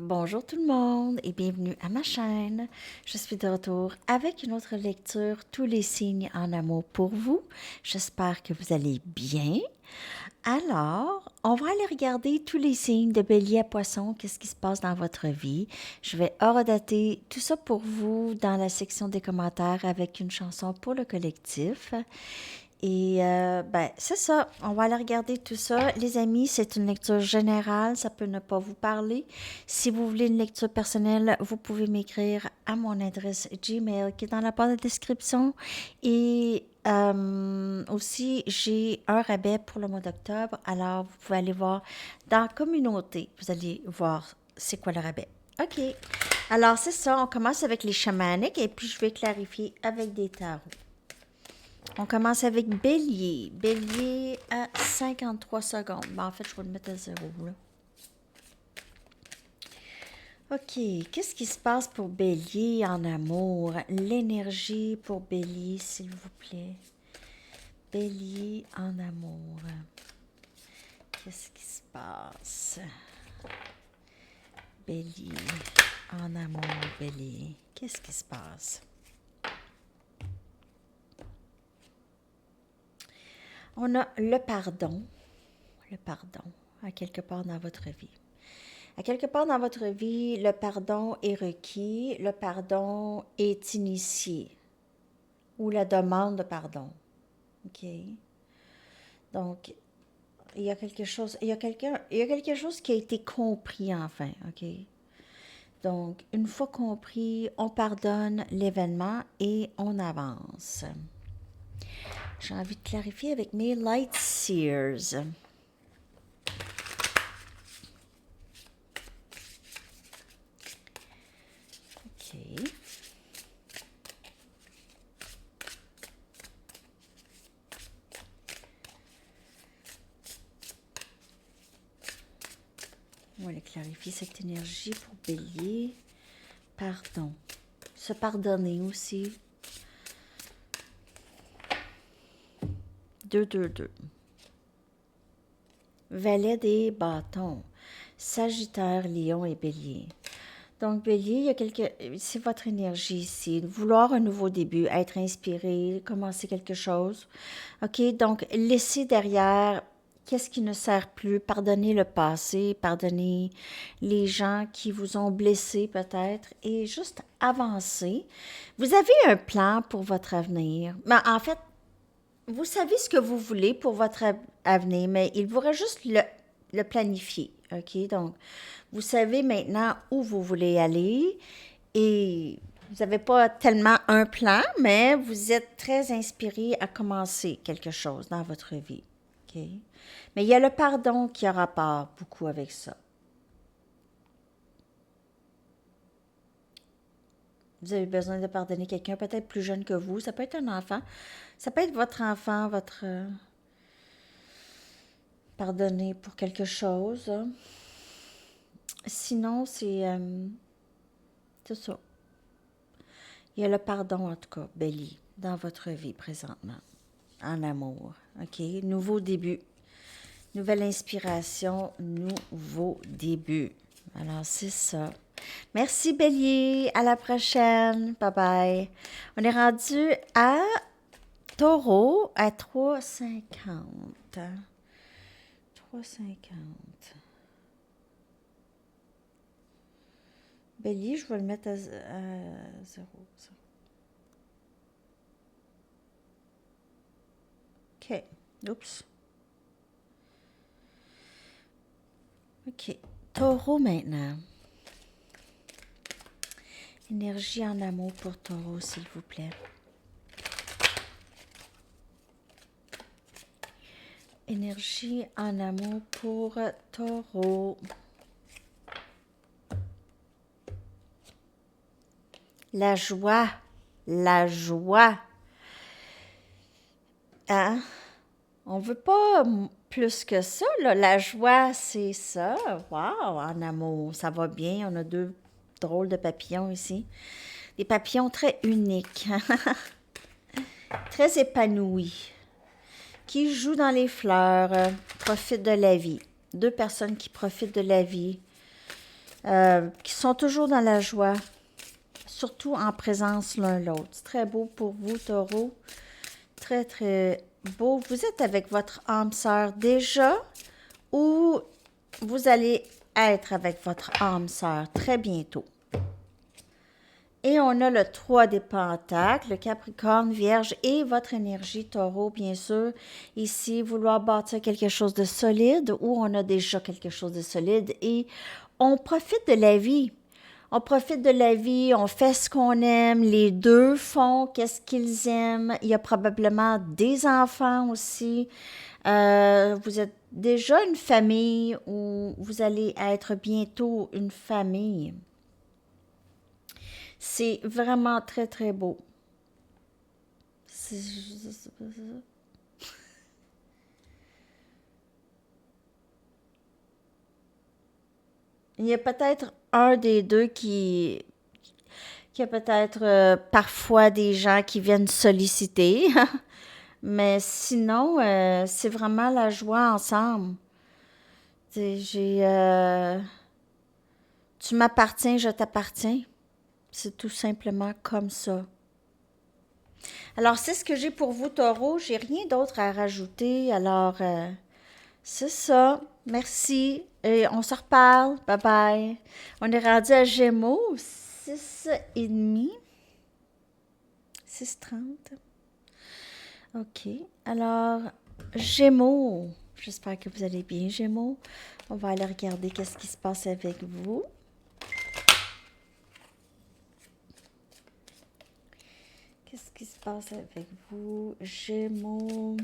Bonjour tout le monde et bienvenue à ma chaîne. Je suis de retour avec une autre lecture, tous les signes en amour pour vous. J'espère que vous allez bien. Alors, on va aller regarder tous les signes de Bélier à Poisson, qu'est-ce qui se passe dans votre vie. Je vais horodater tout ça pour vous dans la section des commentaires avec une chanson pour le collectif. Et c'est ça, on va aller regarder tout ça. Les amis, c'est une lecture générale, ça peut ne pas vous parler. Si vous voulez une lecture personnelle, vous pouvez m'écrire à mon adresse Gmail qui est dans la barre de description. Et aussi, j'ai un rabais pour le mois d'octobre, alors vous pouvez aller voir dans Communauté, vous allez voir c'est quoi le rabais. OK, alors c'est ça, on commence avec les chamaniques et puis je vais clarifier avec des tarots. On commence avec Bélier. Bélier à 53 secondes. En fait, je vais le mettre à 0, là. OK. Qu'est-ce qui se passe pour Bélier en amour? L'énergie pour Bélier, s'il vous plaît. Bélier en amour. Qu'est-ce qui se passe? Bélier en amour, Bélier. Qu'est-ce qui se passe? On a le pardon. Le pardon, à quelque part dans votre vie. À quelque part dans votre vie, le pardon est requis, le pardon est initié, ou la demande de pardon. OK? Donc, il y a quelque chose, il y a quelque chose qui a été compris enfin. OK? Donc, une fois compris, on pardonne l'événement et on avance. J'ai envie de clarifier avec mes Light Seers. OK. On va aller clarifier cette énergie pour Bélier. Pardon. Se pardonner aussi. 2, 2, 2. Valet des bâtons. Sagittaire, Lion et Bélier. Donc, Bélier, il y a c'est votre énergie ici. Vouloir un nouveau début, être inspiré, commencer quelque chose. OK? Donc, laisser derrière qu'est-ce qui ne sert plus, pardonner le passé, pardonner les gens qui vous ont blessé peut-être et juste avancer. Vous avez un plan pour votre avenir. Mais en fait, vous savez ce que vous voulez pour votre avenir, mais il vous reste juste le planifier. OK? Donc, vous savez maintenant où vous voulez aller et vous n'avez pas tellement un plan, mais vous êtes très inspiré à commencer quelque chose dans votre vie. OK? Mais il y a le pardon qui a rapport beaucoup avec ça. Vous avez besoin de pardonner quelqu'un peut-être plus jeune que vous. Ça peut être un enfant. Ça peut être votre enfant, votre... pardonner pour quelque chose. Sinon, c'est ça. Il y a le pardon, en tout cas, Bélier, dans votre vie présentement, en amour. OK? Nouveau début. Nouvelle inspiration, nouveau début. Alors, c'est ça. Merci, Bélier. À la prochaine. Bye-bye. On est rendu à Taureau à 3,50. 3,50. Bélier, je vais le mettre à 0. OK. Oups. OK. Taureau maintenant. Énergie en amour pour Taureau, s'il vous plaît. Énergie en amour pour Taureau. La joie. La joie. Hein? On veut pas plus que ça, là. La joie, c'est ça. Wow, en amour, ça va bien. On a deux drôles de papillons ici. Des papillons très uniques. Très épanouis. Qui jouent dans les fleurs, profitent de la vie. Deux personnes qui profitent de la vie. qui sont toujours dans la joie, surtout en présence l'un l'autre. C'est très beau pour vous, Taureau. Très, très beau. Vous êtes avec votre âme sœur déjà ou vous allez être avec votre âme sœur très bientôt. Et on a le 3 des pentacles, le Capricorne, Vierge et votre énergie, Taureau, bien sûr. Ici, vouloir bâtir quelque chose de solide ou on a déjà quelque chose de solide et on profite de la vie. On profite de la vie, on fait ce qu'on aime, les deux font qu'est-ce qu'ils aiment. Il y a probablement des enfants aussi. Vous êtes déjà une famille ou vous allez être bientôt une famille. C'est vraiment très, très beau. Il y a peut-être un des deux qui a peut-être parfois des gens qui viennent solliciter, mais sinon, c'est vraiment la joie ensemble. Tu m'appartiens, je t'appartiens. C'est tout simplement comme ça. Alors, c'est ce que j'ai pour vous, Taureau. J'ai rien d'autre à rajouter. Alors, c'est ça. Merci. Et on se reparle. Bye bye. On est rendu à Gémeaux. 6h30. 6h30. OK. Alors, Gémeaux. J'espère que vous allez bien, Gémeaux. On va aller regarder qu'est-ce qui se passe avec vous. Qu'est-ce qui se passe avec vous, Gémeaux?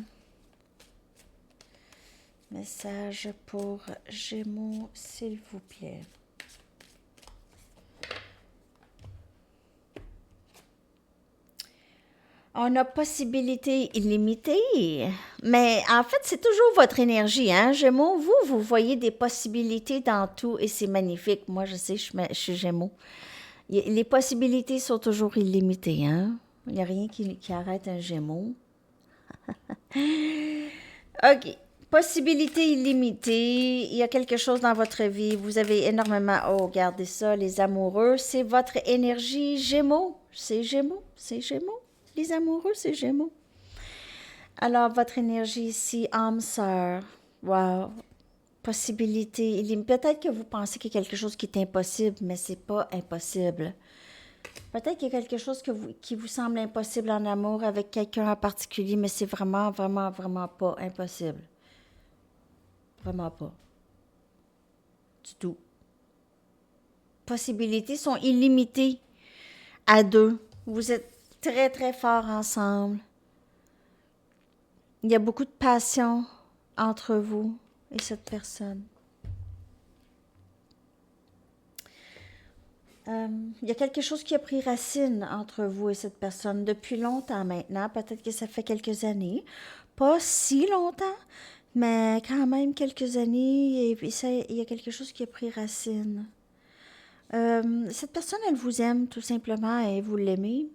Message pour Gémeaux, s'il vous plaît. On a possibilité illimitée, mais en fait, c'est toujours votre énergie, hein, Gémeaux. Vous voyez des possibilités dans tout et c'est magnifique. Moi, je sais, je suis Gémeaux. Les possibilités sont toujours illimitées, hein. Il n'y a rien qui arrête un Gémeaux. OK. Possibilité illimitée. Il y a quelque chose dans votre vie. Vous avez énormément... Oh, regardez ça, les amoureux. C'est votre énergie Gémeaux. C'est Gémeaux. C'est Gémeaux. Les amoureux, c'est Gémeaux. Alors, votre énergie ici, âme sœur. Wow. Possibilité illimitée. Peut-être que vous pensez qu'il y a quelque chose qui est impossible, mais c'est pas impossible. Peut-être qu'il y a quelque chose qui vous semble impossible en amour avec quelqu'un en particulier, mais c'est vraiment, vraiment, vraiment pas impossible. Vraiment pas. Du tout. Possibilités sont illimitées à deux. Vous êtes très, très forts ensemble. Il y a beaucoup de passion entre vous et cette personne. Il y a quelque chose qui a pris racine entre vous et cette personne depuis longtemps maintenant. Peut-être que ça fait quelques années. Pas si longtemps, mais quand même quelques années. Et puis il y a quelque chose qui a pris racine. Cette personne, elle vous aime tout simplement et vous l'aimez.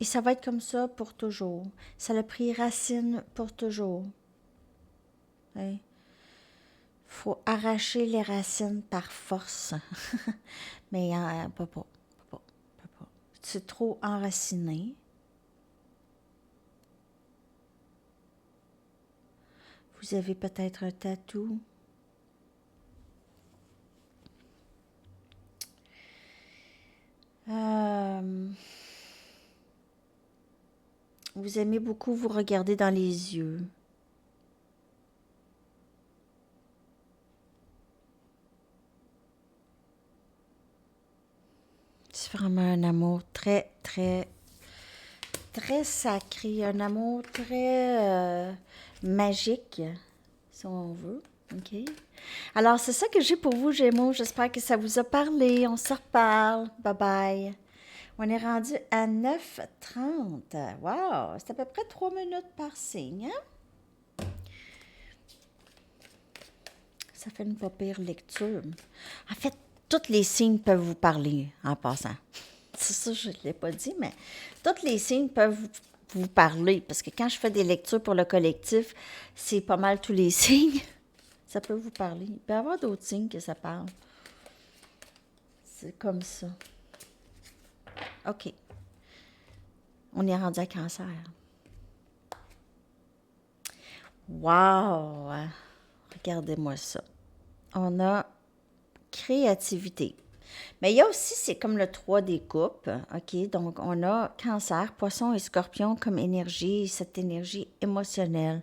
Et ça va être comme ça pour toujours. Ça a pris racine pour toujours. Il faut arracher les racines par force. Mais pas. C'est trop enraciné. Vous avez peut-être un tatou. Vous aimez beaucoup vous regarder dans les yeux. C'est vraiment un amour très, très, très sacré. Un amour très magique, si on veut. OK? Alors, c'est ça que j'ai pour vous, Gémeaux. J'espère que ça vous a parlé. On se reparle. Bye-bye. On est rendu à 9h30. Wow! C'est à peu près 3 minutes par signe. Hein? Ça fait une pas pire lecture. En fait, tous les signes peuvent vous parler en passant. C'est ça, je ne l'ai pas dit, mais tous les signes peuvent vous parler. Parce que quand je fais des lectures pour le collectif, c'est pas mal tous les signes. Ça peut vous parler. Il peut y avoir d'autres signes que ça parle. C'est comme ça. OK. On est rendu à Cancer. Wow! Regardez-moi ça. On a créativité. Mais il y a aussi, c'est comme le 3 des coupes, OK? Donc, on a Cancer, Poisson et Scorpion comme énergie, cette énergie émotionnelle.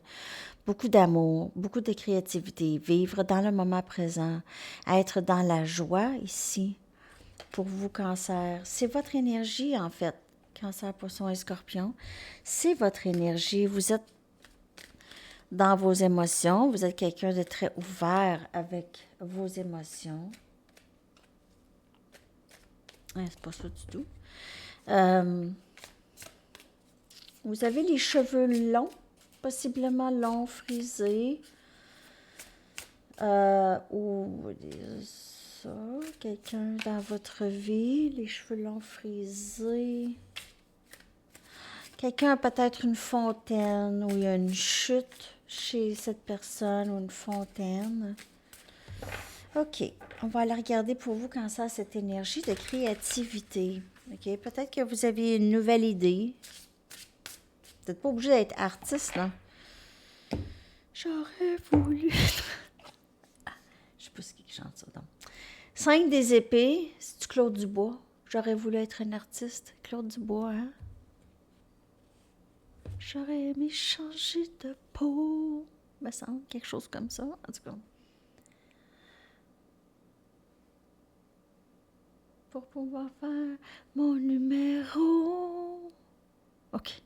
Beaucoup d'amour, beaucoup de créativité, vivre dans le moment présent, être dans la joie ici. Pour vous, Cancer, c'est votre énergie, en fait. Cancer, Poisson et Scorpion, c'est votre énergie. Vous êtes dans vos émotions. Vous êtes quelqu'un de très ouvert avec vos émotions. C'est pas ça du tout. Vous avez les cheveux longs, possiblement longs, frisés. Ou ça, quelqu'un dans votre vie, les cheveux longs, frisés. Quelqu'un a peut-être une fontaine où il y a une chute chez cette personne ou une fontaine. OK, on va aller regarder pour vous quand ça a cette énergie de créativité. OK, peut-être que vous avez une nouvelle idée. Vous n'êtes pas obligé d'être artiste, là. J'aurais voulu... Je sais pas ce qui chante ça, donc. 5 des épées, c'est-tu Claude Dubois? J'aurais voulu être un artiste. Claude Dubois, hein? J'aurais aimé changer de peau. Me semble quelque chose comme ça, en tout cas. Pour pouvoir faire mon numéro. OK.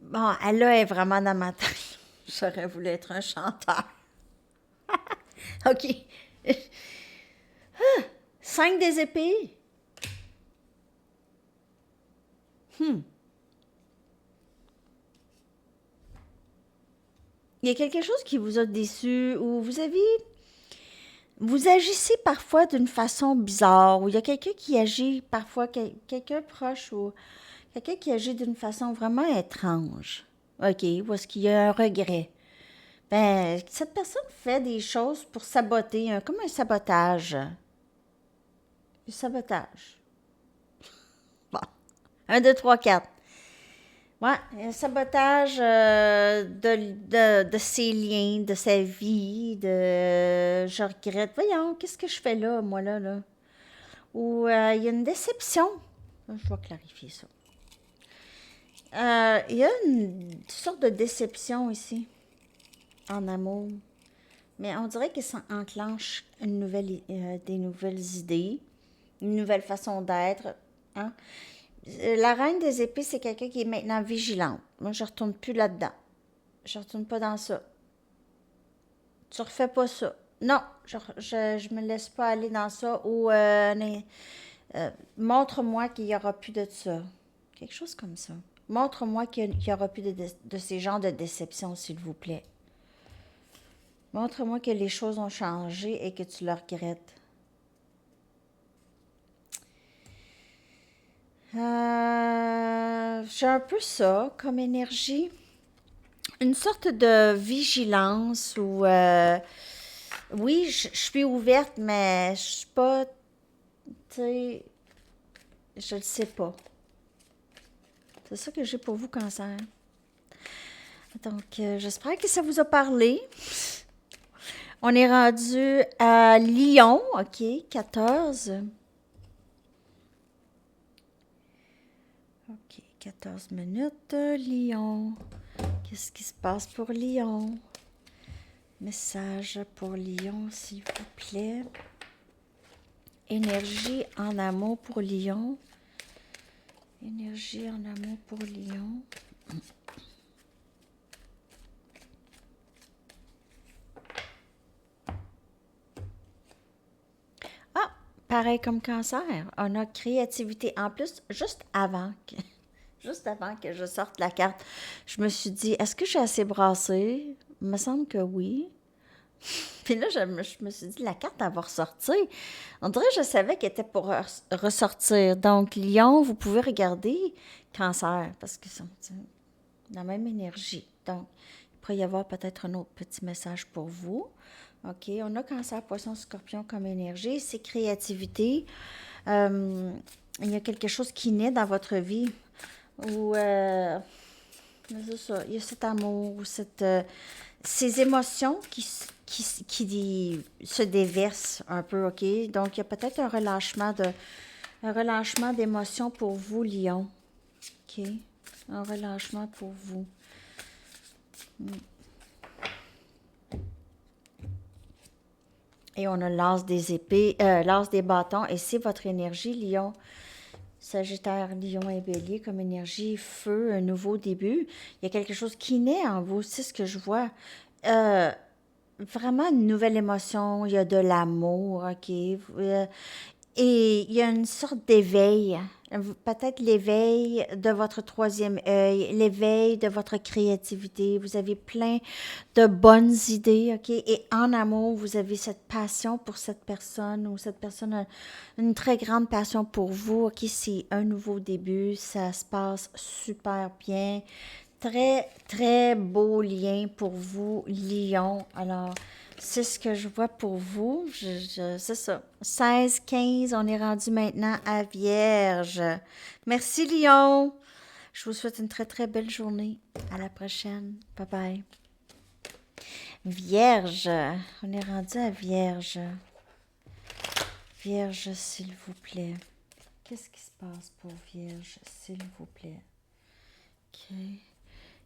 Bon, elle là est vraiment dans ma tête. J'aurais voulu être un chanteur. OK. 5 des épées. Il y a quelque chose qui vous a déçu ou vous agissez parfois d'une façon bizarre ou il y a quelqu'un qui agit parfois, quelqu'un proche ou quelqu'un qui agit d'une façon vraiment étrange. OK, ou est-ce qu'il y a un regret? Ben, cette personne fait des choses pour saboter, comme un sabotage. Du sabotage. Bon. 1, 2, 3, 4. Ouais, un sabotage de ses liens, de sa vie, je regrette. Voyons, qu'est-ce que je fais là, moi, là? Ou il y a une déception. Je vais clarifier ça. Il y a une sorte de déception ici, en amour. Mais on dirait que ça enclenche des nouvelles idées, une nouvelle façon d'être. Hein? La reine des épées, c'est quelqu'un qui est maintenant vigilante. Moi, je ne retourne plus là-dedans. Je ne retourne pas dans ça. Tu refais pas ça. Non, je me laisse pas aller dans ça. Ou montre-moi qu'il n'y aura plus de ça. Quelque chose comme ça. Montre-moi qu'il n'y aura plus de ces genres de déceptions, s'il vous plaît. Montre-moi que les choses ont changé et que tu le regrettes. J'ai un peu ça comme énergie. Une sorte de vigilance où, oui, je suis ouverte, mais je suis pas, tu sais, je le sais pas. C'est ça que j'ai pour vous, Cancer. Donc, j'espère que ça vous a parlé. On est rendu à Lion, OK, 14. OK, 14 minutes, Lion. Qu'est-ce qui se passe pour Lion? Message pour Lion, s'il vous plaît. Énergie en amour pour Lion. Énergie en amour pour Lion. Ah, pareil comme Cancer. On a créativité. En plus, juste avant que je sorte la carte, je me suis dit, est-ce que je suis assez brassée? Il me semble que oui. Puis là, je me suis dit, la carte, elle va ressortir. On dirait que je savais qu'elle était pour ressortir. Donc, Lion, vous pouvez regarder Cancer, parce que c'est la même énergie. Donc, il pourrait y avoir peut-être un autre petit message pour vous. OK, on a Cancer, Poisson, Scorpion comme énergie. C'est créativité. Euh, il y a quelque chose qui naît dans votre vie. Ou, c'est ça, il y a cet amour, ces émotions qui se déversent un peu, OK? Donc, il y a peut-être un relâchement d'émotions pour vous, Lion. OK? Un relâchement pour vous. Et on a l'as des épées, l'as des bâtons, et c'est votre énergie, Lion. Sagittaire, Lion et Bélier comme énergie, feu, un nouveau début. Il y a quelque chose qui naît en vous, c'est ce que je vois. Euh, Vraiment une nouvelle émotion, il y a de l'amour, OK? Et il y a une sorte d'éveil, peut-être l'éveil de votre troisième œil, l'éveil de votre créativité. Vous avez plein de bonnes idées, OK? Et en amour, vous avez cette passion pour cette personne ou cette personne a une très grande passion pour vous, OK? C'est un nouveau début, ça se passe super bien. Très, très beau lien pour vous, Lion. Alors, c'est ce que je vois pour vous. C'est ça. 16, 15, on est rendu maintenant à Vierge. Merci, Lion. Je vous souhaite une très, très belle journée. À la prochaine. Bye bye. Vierge. On est rendu à Vierge. Vierge, s'il vous plaît. Qu'est-ce qui se passe pour Vierge, s'il vous plaît? OK.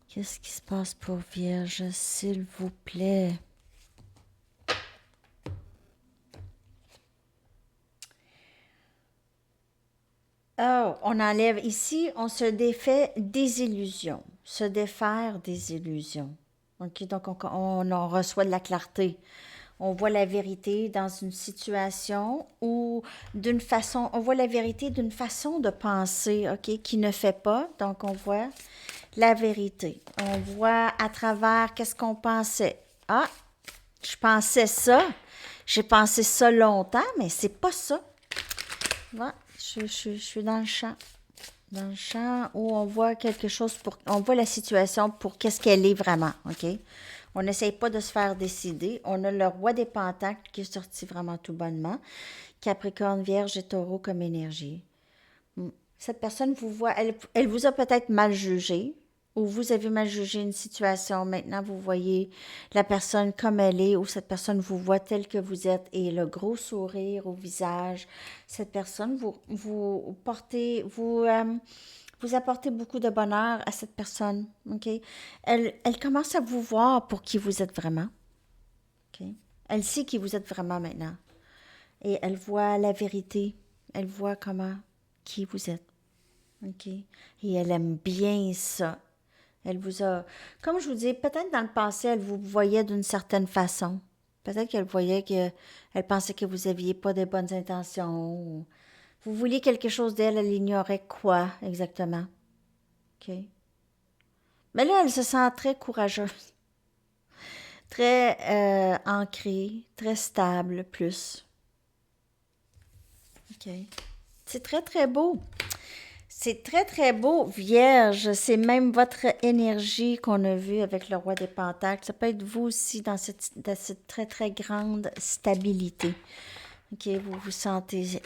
Qu'est-ce qui se passe pour Vierge, s'il vous plaît? Oh, on enlève ici, on se défait des illusions, se défaire des illusions. OK, donc on reçoit de la clarté. On voit la vérité dans une situation ou d'une façon, on voit la vérité d'une façon de penser, OK, qui ne fait pas. Donc, on voit la vérité. On voit à travers qu'est-ce qu'on pensait. Ah, je pensais ça. J'ai pensé ça longtemps, mais c'est pas ça. Ouais, je suis dans le champ. Dans le champ où on voit quelque chose pour. On voit la situation pour qu'est-ce qu'elle est vraiment, OK? On n'essaye pas de se faire décider. On a le roi des pentacles qui est sorti vraiment tout bonnement. Capricorne, Vierge et Taureau comme énergie. Cette personne vous voit, elle vous a peut-être mal jugé ou vous avez mal jugé une situation. Maintenant, vous voyez la personne comme elle est ou cette personne vous voit telle que vous êtes et le gros sourire au visage. Cette personne, vous portez, vous apportez beaucoup de bonheur à cette personne. OK? Elle commence à vous voir pour qui vous êtes vraiment. OK? Elle sait qui vous êtes vraiment maintenant. Et elle voit la vérité. Elle voit comment, qui vous êtes. OK. Et elle aime bien ça. Elle vous a, comme je vous dis, peut-être dans le passé, elle vous voyait d'une certaine façon. Peut-être qu'elle voyait que, elle pensait que vous aviez pas de bonnes intentions. Vous vouliez quelque chose d'elle, elle ignorait quoi exactement. OK. Mais là, elle se sent très courageuse, très ancrée, très stable, plus. OK. C'est très, très beau. C'est très, très beau, Vierge. C'est même votre énergie qu'on a vue avec le roi des Pentacles. Ça peut être vous aussi dans cette très, très grande stabilité. OK, vous vous sentez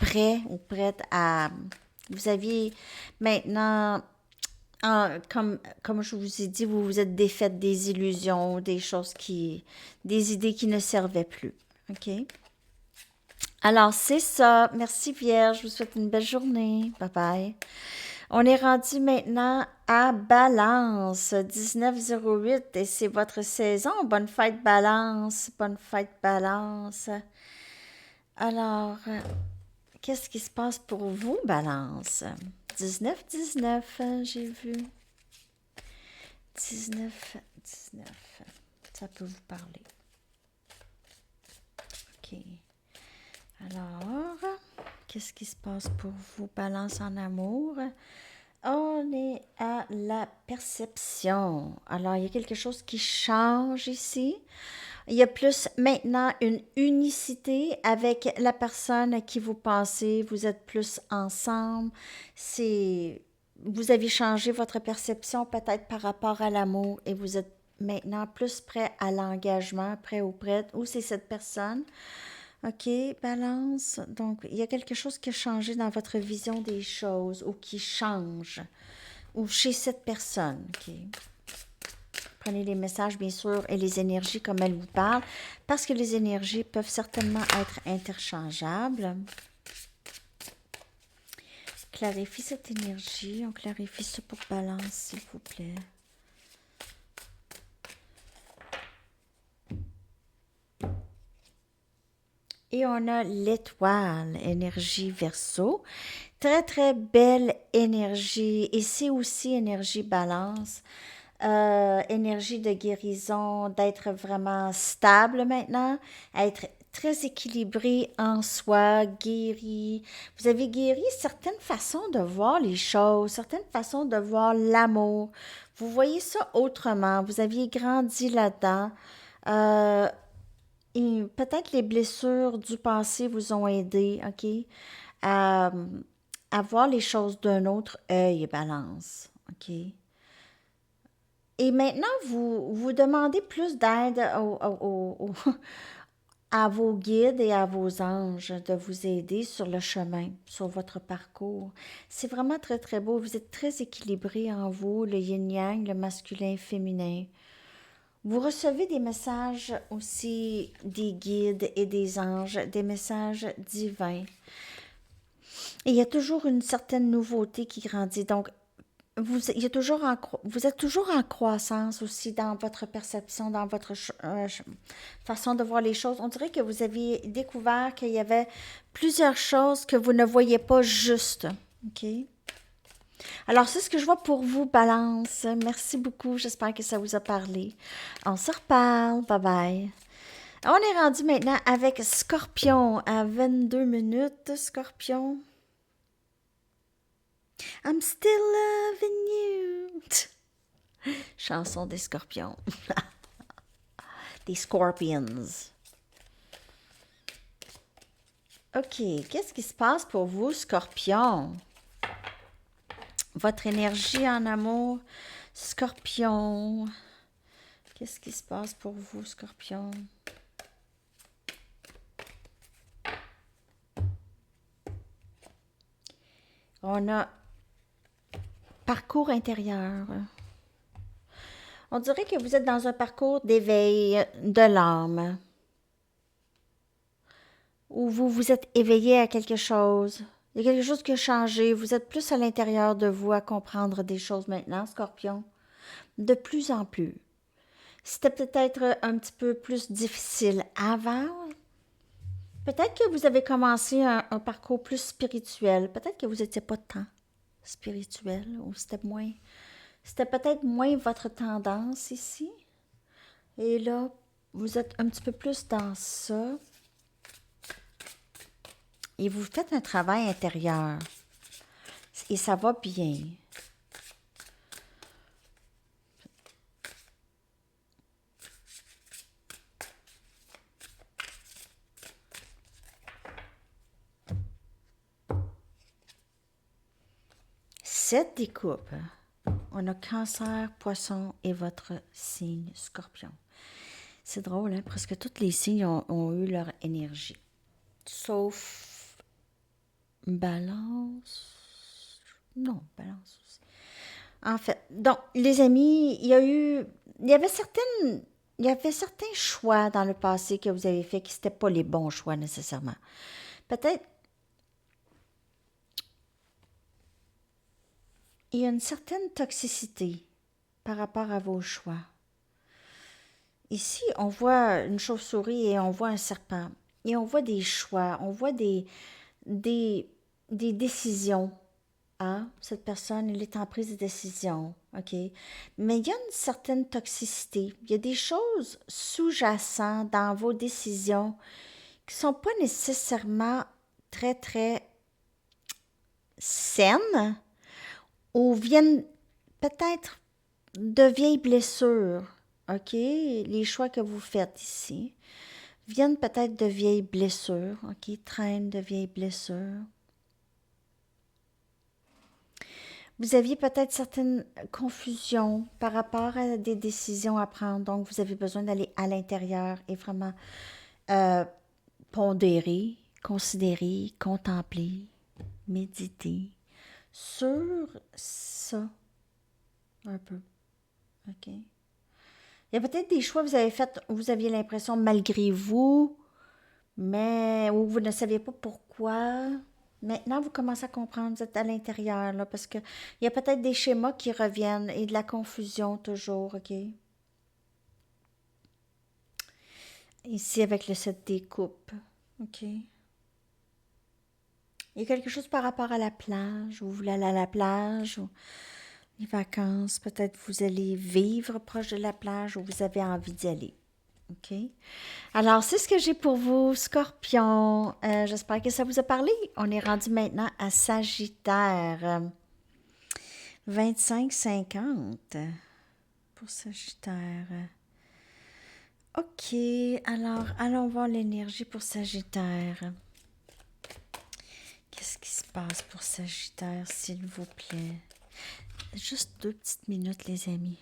prêt ou prête à... Vous aviez maintenant, comme je vous ai dit, vous vous êtes défaite des illusions, des idées qui ne servaient plus. OK? Alors, c'est ça. Merci Vierge. Je vous souhaite une belle journée. Bye bye. On est rendu maintenant à Balance, 1908, et c'est votre saison. Bonne fête Balance, bonne fête Balance. Alors, qu'est-ce qui se passe pour vous, Balance? 19-19, j'ai vu. 19-19, ça peut vous parler. OK. Alors, qu'est-ce qui se passe pour vous, Balance en amour? On est à la perception. Alors, il y a quelque chose qui change ici. Il y a plus maintenant une unicité avec la personne à qui vous pensez. Vous êtes plus ensemble. Vous avez changé votre perception peut-être par rapport à l'amour et vous êtes maintenant plus prêt à l'engagement, prêt ou prête, ou c'est cette personne. OK, balance. Donc, il y a quelque chose qui a changé dans votre vision des choses ou qui change, ou chez cette personne. OK. Prenez les messages, bien sûr, et les énergies comme elles vous parlent, parce que les énergies peuvent certainement être interchangeables. Clarifie cette énergie. On clarifie ça pour balance, s'il vous plaît. Et on a l'étoile, énergie Verseau. Très, très belle énergie. Et c'est aussi énergie balance. Énergie de guérison, d'être vraiment stable maintenant, être très équilibré en soi, guéri. Vous avez guéri certaines façons de voir les choses, certaines façons de voir l'amour. Vous voyez ça autrement. Vous aviez grandi là-dedans. Euh, et peut-être les blessures du passé vous ont aidé, OK, à, à voir les choses d'un autre œil, balance, OK. Et maintenant, vous demandez plus d'aide à vos guides et à vos anges de vous aider sur le chemin, sur votre parcours. C'est vraiment très, très beau. Vous êtes très équilibré en vous, le yin-yang, le masculin et féminin. Vous recevez des messages aussi des guides et des anges, des messages divins. Et il y a toujours une certaine nouveauté qui grandit. Donc, vous êtes toujours en croissance aussi dans votre perception, dans votre façon de voir les choses. On dirait que vous aviez découvert qu'il y avait plusieurs choses que vous ne voyez pas juste. OK? Alors, c'est ce que je vois pour vous, Balance. Merci beaucoup. J'espère que ça vous a parlé. On se reparle. Bye bye. On est rendu maintenant avec Scorpion à 22 minutes. Scorpion. I'm still loving you. Chanson des Scorpions. Des Scorpions. OK, qu'est-ce qui se passe pour vous, Scorpion? Votre énergie en amour, Scorpion. Qu'est-ce qui se passe pour vous, Scorpion? On a parcours intérieur. On dirait que vous êtes dans un parcours d'éveil de l'âme, où vous vous êtes éveillé à quelque chose. Il y a quelque chose qui a changé. Vous êtes plus à l'intérieur de vous à comprendre des choses maintenant, Scorpion. De plus en plus. C'était peut-être un petit peu plus difficile avant. Peut-être que vous avez commencé un parcours plus spirituel. Peut-être que vous n'étiez pas tant spirituel ou c'était peut-être moins votre tendance ici. Et là, vous êtes un petit peu plus dans ça. Et vous faites un travail intérieur. Et ça va bien. Cette découpe, on a Cancer, Poisson et votre signe Scorpion. C'est drôle, hein? Presque tous les signes ont eu leur énergie. Sauf Balance. Non, Balance aussi. En fait, donc, les amis, il y avait certains choix dans le passé que vous avez fait qui n'étaient pas les bons choix nécessairement. Peut-être, il y a une certaine toxicité par rapport à vos choix. Ici, on voit une chauve-souris et on voit un serpent. Et on voit des choix, on voit des décisions. Ah, cette personne, elle est en prise de décision, OK? Mais il y a une certaine toxicité. Il y a des choses sous-jacentes dans vos décisions qui ne sont pas nécessairement très, très saines ou viennent peut-être de vieilles blessures, OK? Les choix que vous faites ici viennent peut-être de vieilles blessures, OK? Traînent de vieilles blessures. Vous aviez peut-être certaines confusions par rapport à des décisions à prendre. Donc, vous avez besoin d'aller à l'intérieur et vraiment euh, pondérer, considérer, contempler, méditer sur ça un peu. OK? Il y a peut-être des choix que vous avez faits, vous aviez l'impression malgré vous, mais où vous ne saviez pas pourquoi. Maintenant, vous commencez à comprendre, vous êtes à l'intérieur, là, parce que il y a peut-être des schémas qui reviennent et de la confusion toujours, OK? Ici, avec le set des coupes, OK? Il y a quelque chose par rapport à la plage, vous voulez aller à la plage, ou les vacances, peut-être vous allez vivre proche de la plage ou vous avez envie d'y aller. OK? Alors, c'est ce que j'ai pour vous, Scorpion. J'espère que ça vous a parlé. On est rendu maintenant à Sagittaire. 25-50 pour Sagittaire. OK, alors allons voir l'énergie pour Sagittaire. Qu'est-ce qui se passe pour Sagittaire, s'il vous plaît? Juste 2 petites minutes, les amis.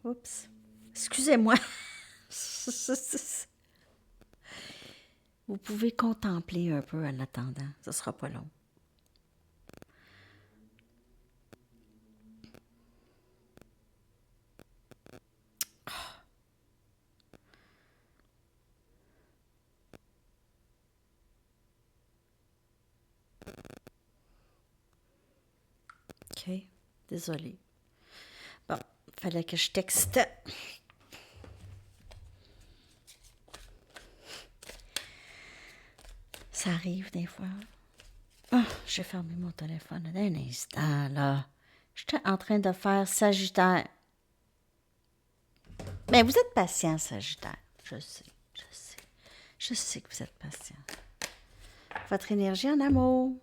Oups. Excusez-moi. Vous pouvez contempler un peu en attendant. Ce sera pas long. OK. Désolée. Bon, fallait que je texte. Ça arrive des fois. Ah, j'ai fermé mon téléphone un instant, là. J'étais en train de faire Sagittaire. Mais vous êtes patient, Sagittaire. Je sais, je sais. Je sais que vous êtes patient. Votre énergie en amour.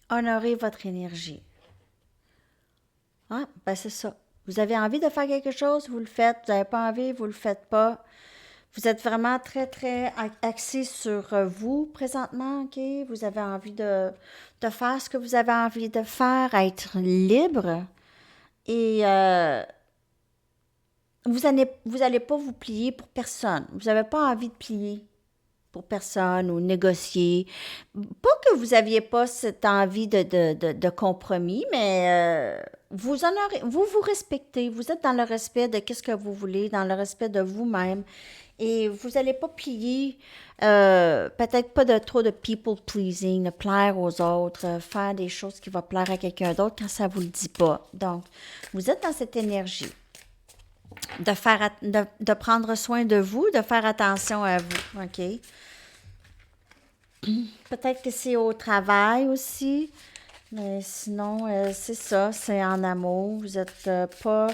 Honorez votre énergie. Ah, ben c'est ça. Vous avez envie de faire quelque chose, vous le faites. Vous n'avez pas envie, vous le faites pas. Vous êtes vraiment très, très axé sur vous présentement, OK? Vous avez envie de faire ce que vous avez envie de faire, être libre. Et vous allez pas vous plier pour personne. Vous n'avez pas envie de plier pour personne ou négocier. Pas que vous n'aviez pas cette envie de compromis, mais vous respectez. Vous êtes dans le respect de qu'est-ce que vous voulez, dans le respect de vous-même. Et vous n'allez pas plier, peut-être pas de trop de people pleasing, de plaire aux autres, faire des choses qui vont plaire à quelqu'un d'autre quand ça ne vous le dit pas. Donc, vous êtes dans cette énergie de prendre soin de vous, de faire attention à vous, OK? Peut-être que c'est au travail aussi, mais sinon, c'est ça, c'est en amour. Vous êtes pas...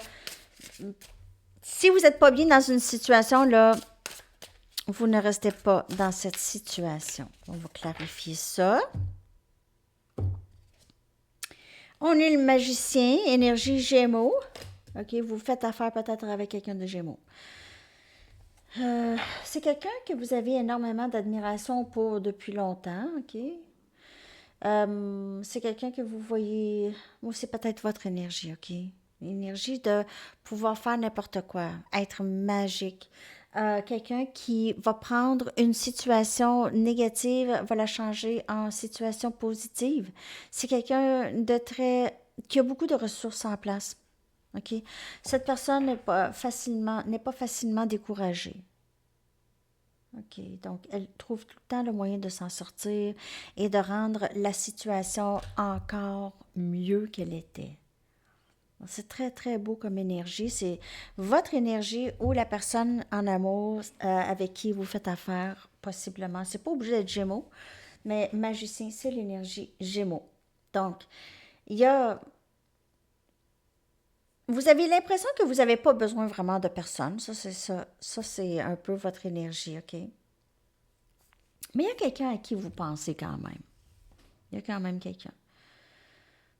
Si vous n'êtes pas bien dans une situation, là, vous ne restez pas dans cette situation. On va clarifier ça. On est le magicien, énergie Gémeaux. OK, vous faites affaire peut-être avec quelqu'un de Gémeaux. C'est quelqu'un que vous avez énormément d'admiration pour depuis longtemps, OK? C'est quelqu'un que vous voyez, ou c'est peut-être votre énergie, OK? L'énergie de pouvoir faire n'importe quoi, être magique. Quelqu'un qui va prendre une situation négative, va la changer en situation positive. C'est quelqu'un de très, qui a beaucoup de ressources en place. OK? Cette personne n'est pas facilement découragée. OK. Donc, elle trouve tout le temps le moyen de s'en sortir et de rendre la situation encore mieux qu'elle était. C'est très, très beau comme énergie. C'est votre énergie ou la personne en amour avec qui vous faites affaire, possiblement. C'est pas obligé d'être Gémeaux, mais magicien, c'est l'énergie Gémeaux. Donc, il y a vous avez l'impression que vous n'avez pas besoin vraiment de personne. Ça, c'est ça. Ça, c'est un peu votre énergie, OK? Mais il y a quelqu'un à qui vous pensez quand même. Il y a quand même quelqu'un.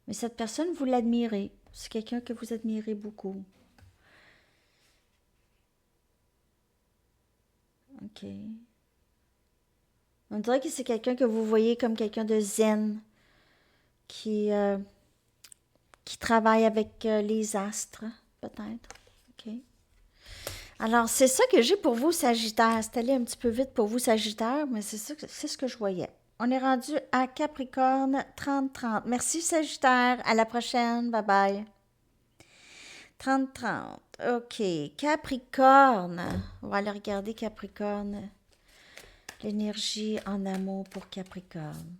Mais cette personne, vous l'admirez. C'est quelqu'un que vous admirez beaucoup. OK. On dirait que c'est quelqu'un que vous voyez comme quelqu'un de zen, qui, euh, qui travaille avec les astres, peut-être. OK. Alors, c'est ça que j'ai pour vous, Sagittaire. C'est allé un petit peu vite pour vous, Sagittaire, mais c'est ce que je voyais. On est rendu à Capricorne 30-30. Merci, Sagittaire. À la prochaine. Bye bye. 30-30. OK. Capricorne. On va aller regarder Capricorne. L'énergie en amour pour Capricorne.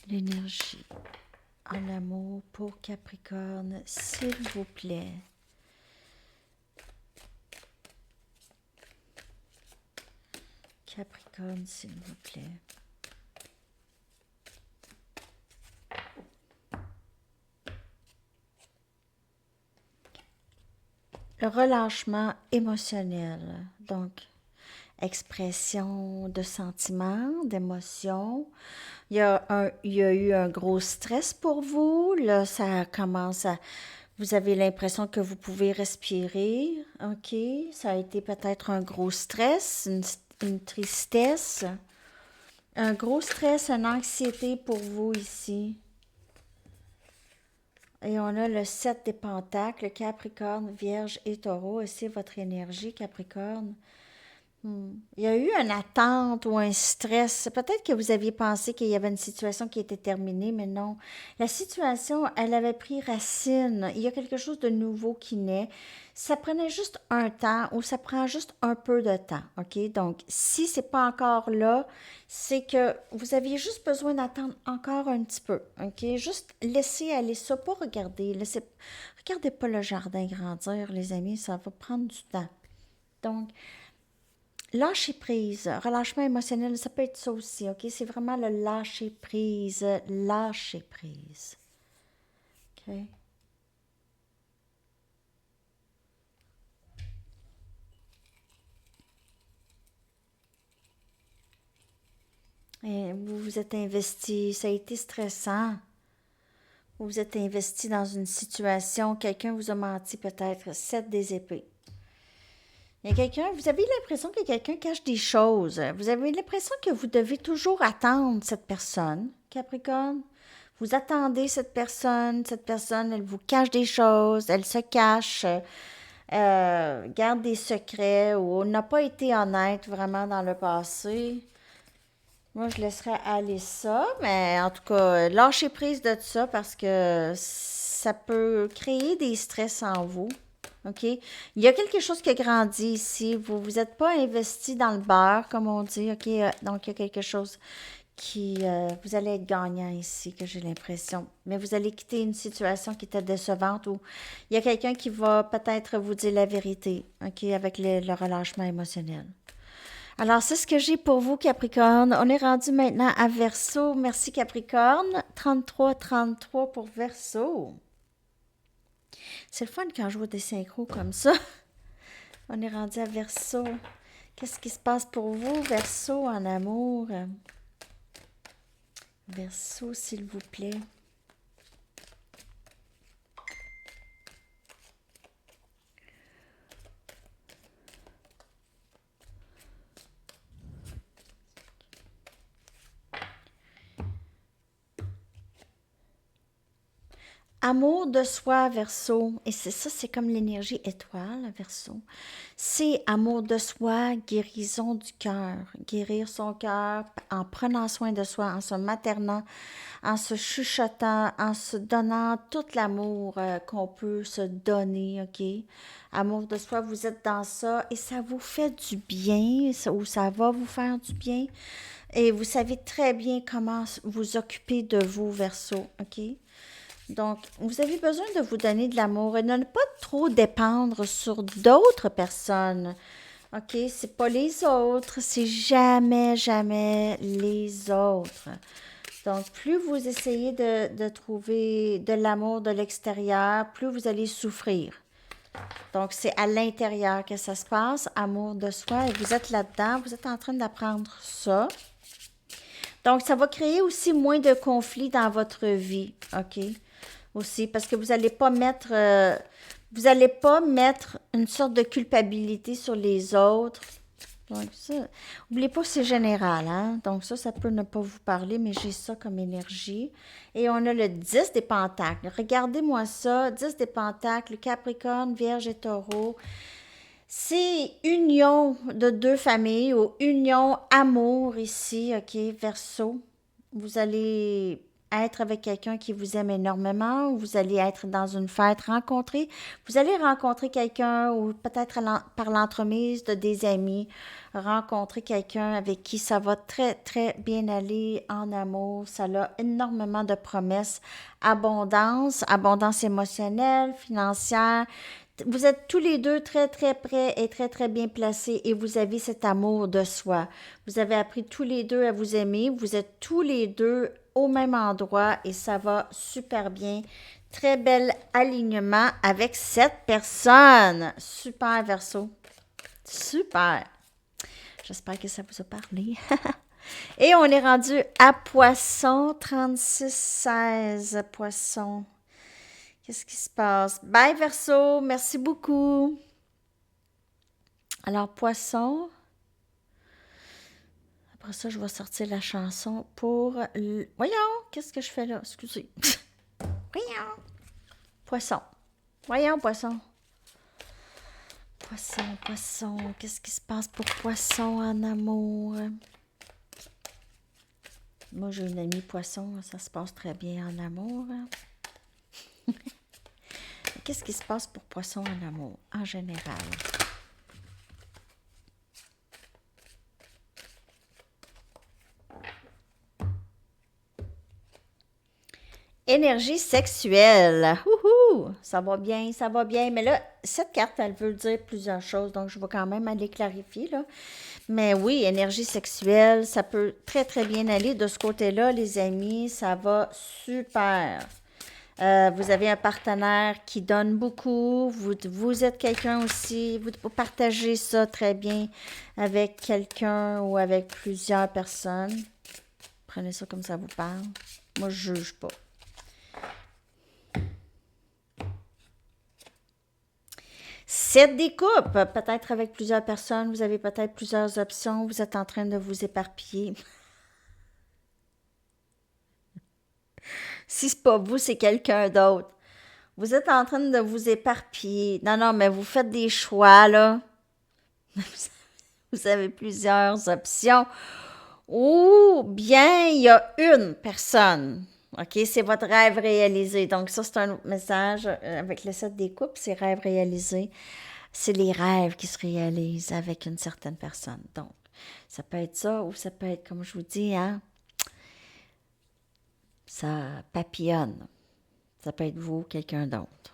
L'énergie en amour pour Capricorne, s'il vous plaît. Capricorne, s'il vous plaît. Le relâchement émotionnel, donc expression de sentiments, d'émotions. Il y a eu un gros stress pour vous. Là, ça commence à... Vous avez l'impression que vous pouvez respirer. OK. Ça a été peut-être un gros stress, une tristesse. Un gros stress, une anxiété pour vous ici. Et on a le 7 des pentacles, Capricorne, Vierge et Taureau. Et c'est votre énergie, Capricorne. Il y a eu une attente ou un stress. Peut-être que vous aviez pensé qu'il y avait une situation qui était terminée, mais non. La situation, elle avait pris racine. Il y a quelque chose de nouveau qui naît. Ça prenait juste un temps ou ça prend juste un peu de temps, OK? Donc, si c'est pas encore là, c'est que vous aviez juste besoin d'attendre encore un petit peu, OK? Juste laissez aller ça, pas regarder. Regardez pas le jardin grandir, les amis, ça va prendre du temps. Donc, lâcher prise, relâchement émotionnel, ça peut être ça aussi, OK? C'est vraiment le lâcher prise, lâcher prise. OK? Et vous vous êtes investi, ça a été stressant. Vous vous êtes investi dans une situation, quelqu'un vous a menti peut-être, 7 des épées. Il y a quelqu'un, vous avez l'impression que quelqu'un cache des choses. Vous avez l'impression que vous devez toujours attendre cette personne, Capricorne. Vous attendez cette personne, elle vous cache des choses, elle se cache, garde des secrets ou n'a pas été honnête vraiment dans le passé. Moi, je laisserais aller ça, mais en tout cas, lâchez prise de ça parce que ça peut créer des stress en vous. OK? Il y a quelque chose qui a grandi ici. Vous vous êtes pas investi dans le beurre, comme on dit. OK? Donc, il y a quelque chose qui... vous allez être gagnant ici, que j'ai l'impression. Mais vous allez quitter une situation qui était décevante ou il y a quelqu'un qui va peut-être vous dire la vérité, OK? Avec le relâchement émotionnel. Alors, c'est ce que j'ai pour vous, Capricorne. On est rendu maintenant à Verseau. Merci, Capricorne. 33-33 pour Verseau. C'est le fun quand je vois des synchros comme ça. On est rendu à Verseau. Qu'est-ce qui se passe pour vous, Verseau, en amour? Verseau, s'il vous plaît. Amour de soi, Verseau. Et c'est ça, c'est comme l'énergie étoile, Verseau. C'est amour de soi, guérison du cœur. Guérir son cœur en prenant soin de soi, en se maternant, en se chuchotant, en se donnant tout l'amour qu'on peut se donner, OK? Amour de soi, vous êtes dans ça et ça vous fait du bien ou ça va vous faire du bien. Et vous savez très bien comment vous occuper de vous, Verseau, OK? Donc, vous avez besoin de vous donner de l'amour et de ne pas trop dépendre sur d'autres personnes. OK? C'est pas les autres, c'est jamais, jamais les autres. Donc, plus vous essayez de trouver de l'amour de l'extérieur, plus vous allez souffrir. Donc, c'est à l'intérieur que ça se passe, amour de soi, et vous êtes là-dedans, vous êtes en train d'apprendre ça. Donc, ça va créer aussi moins de conflits dans votre vie, OK? Aussi, parce que vous n'allez pas mettre... vous n'allez pas mettre une sorte de culpabilité sur les autres. Donc, ça, n'oubliez pas que c'est général, hein? Donc, ça peut ne pas vous parler, mais j'ai ça comme énergie. Et on a le 10 des pentacles. Regardez-moi ça, 10 des pentacles, Capricorne, Vierge et Taureau. C'est union de deux familles ou union amour ici, OK, Verseau. Vous allez être avec quelqu'un qui vous aime énormément, ou vous allez être dans une fête, vous allez rencontrer quelqu'un, ou peut-être par l'entremise de des amis, rencontrer quelqu'un avec qui ça va très, très bien aller en amour. Ça a énormément de promesses, abondance émotionnelle, financière. Vous êtes tous les deux très, très près et très, très bien placés et vous avez cet amour de soi. Vous avez appris tous les deux à vous aimer. Vous êtes tous les deux au même endroit et ça va super bien. Très bel alignement avec cette personne. Super, Verseau. Super. J'espère que ça vous a parlé. Et on est rendu à Poisson, 36-16, Poisson. Qu'est-ce qui se passe? Bye, Verseau. Merci beaucoup. Alors, Poisson. Après ça, je vais sortir la chanson pour... Voyons, qu'est-ce que je fais là? Excusez. Voyons. Poisson. Voyons, Poisson. Poisson. Qu'est-ce qui se passe pour Poisson en amour? Moi, j'ai une amie Poisson. Ça se passe très bien en amour. Qu'est-ce qui se passe pour Poisson en amour, en général? Énergie sexuelle. Ouhou! Ça va bien, ça va bien. Mais là, cette carte, elle veut dire plusieurs choses, donc je vais quand même aller clarifier, là. Mais oui, énergie sexuelle, ça peut très, très bien aller de ce côté-là, les amis. Ça va super. Vous avez un partenaire qui donne beaucoup. Vous êtes quelqu'un aussi. Vous partagez ça très bien avec quelqu'un ou avec plusieurs personnes. Prenez ça comme ça vous parle. Moi, je ne juge pas. Sept des coupes, peut-être avec plusieurs personnes, vous avez peut-être plusieurs options, vous êtes en train de vous éparpiller. Si c'est pas vous, c'est quelqu'un d'autre. Vous êtes en train de vous éparpiller. Non, mais vous faites des choix, là. Vous avez plusieurs options. Ou bien il y a une personne. OK, c'est votre rêve réalisé. Donc, ça, c'est un message avec le 7 des coupes, c'est rêve réalisé. C'est les rêves qui se réalisent avec une certaine personne. Donc, ça peut être ça ou ça peut être, comme je vous dis, hein, ça papillonne. Ça peut être vous, quelqu'un d'autre.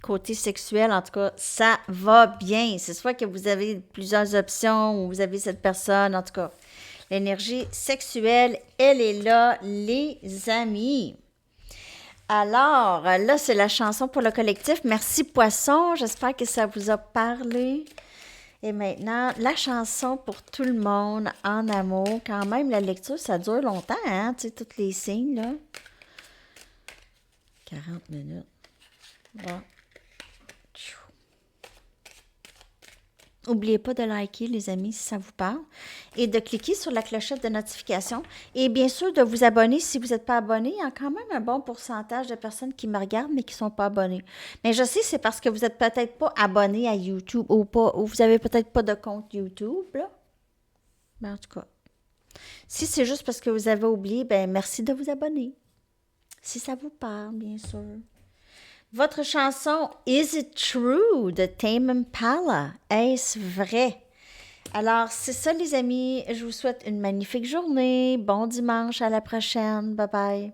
Côté sexuel, en tout cas, ça va bien. C'est soit que vous avez plusieurs options ou vous avez cette personne, en tout cas. L'énergie sexuelle, elle est là, les amis. Alors, là, c'est la chanson pour le collectif. Merci, Poisson. J'espère que ça vous a parlé. Et maintenant, la chanson pour tout le monde en amour. Quand même, la lecture, ça dure longtemps, hein? Tu sais, tous les signes, là. 40 minutes. Bon. N'oubliez pas de liker, les amis, si ça vous parle, et de cliquer sur la clochette de notification. Et bien sûr, de vous abonner si vous n'êtes pas abonné. Il y a quand même un bon pourcentage de personnes qui me regardent, mais qui ne sont pas abonnées. Mais je sais, c'est parce que vous n'êtes peut-être pas abonné à YouTube ou vous n'avez peut-être pas de compte YouTube, là. Mais en tout cas, si c'est juste parce que vous avez oublié, ben merci de vous abonner. Si ça vous parle, bien sûr. Votre chanson Is It True de Tame Impala. Est-ce vrai? Alors, c'est ça, les amis. Je vous souhaite une magnifique journée. Bon dimanche. À la prochaine. Bye bye.